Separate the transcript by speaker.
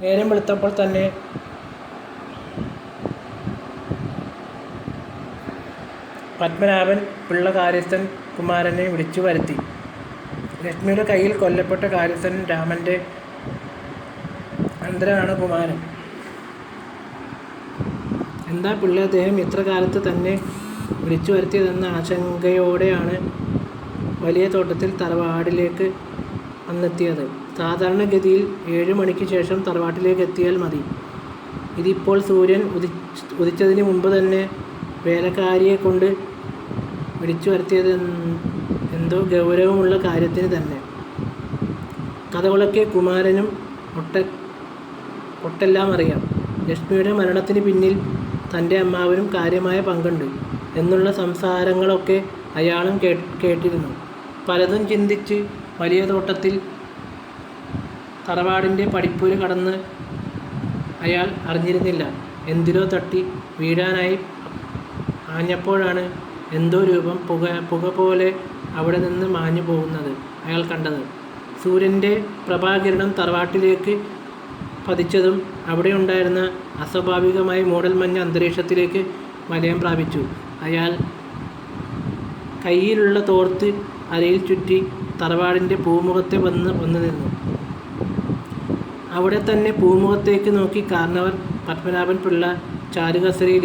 Speaker 1: നേരം വെളുത്തപ്പോൾ തന്നെ പത്മനാഭൻ പിള്ള കാര്യസ്ഥൻ കുമാരനെ വിളിച്ചു വരുത്തി. ലക്ഷ്മിയുടെ കയ്യിൽ കൊല്ലപ്പെട്ട കാര്യസ്ഥൻ രാമൻ്റെ അനന്തരനാണ് കുമാരൻ. എന്താ പിള്ള അദ്ദേഹം ഇത്ര കാലത്ത് തന്നെ വിളിച്ചു വരുത്തിയതെന്ന ആശങ്കയോടെയാണ് വലിയ തോട്ടത്തിൽ തറവാടിലേക്ക് വന്നെത്തിയത്. സാധാരണഗതിയിൽ 7 മണിക്ക് ശേഷം തറവാട്ടിലേക്ക് എത്തിയാൽ മതി. ഇതിപ്പോൾ സൂര്യൻ ഉദിച്ചതിന് മുമ്പ് തന്നെ വേലക്കാരിയെ കൊണ്ട് വിളിച്ചു വരുത്തിയത് എന്തോ ഗൗരവമുള്ള കാര്യത്തിന് തന്നെ. കഥകളൊക്കെ കുമാരനും ഒട്ടെല്ലാം അറിയാം. ലക്ഷ്മിയുടെ മരണത്തിന് പിന്നിൽ തൻ്റെ അമ്മാവനും കാര്യമായ പങ്കുണ്ട് എന്നുള്ള സംസാരങ്ങളൊക്കെ അയാളും കേട്ടിരുന്നു. പലതും ചിന്തിച്ച് വലിയ തോട്ടത്തിൽ തറവാടിൻ്റെ പടിപ്പുര കടന്ന് അയാൾ അറിഞ്ഞിരുന്നില്ല. എന്തിലോ തട്ടി വീഴാനായി ആഞ്ഞപ്പോഴാണ് എന്തോ രൂപം പുക പോലെ അവിടെ നിന്ന് മാഞ്ഞു പോകുന്നത് അയാൾ കണ്ടത്. സൂര്യൻ്റെ പ്രഭാകിരണം തറവാട്ടിലേക്ക് പതിച്ചതും അവിടെ ഉണ്ടായിരുന്ന അസ്വാഭാവികമായ മൂടൽമഞ്ഞ അന്തരീക്ഷത്തിലേക്ക് വലയം പ്രാപിച്ചു. അയാൾ കയ്യിലുള്ള തോർത്ത് അരയിൽ ചുറ്റി തറവാടിൻ്റെ പൂമുഖത്തെ വന്ന് നിന്നു. അവിടെ തന്നെ പൂമുഖത്തേക്ക് നോക്കി കാരണവർ പത്മനാഭൻ പിള്ള ചാരുകസേരയിൽ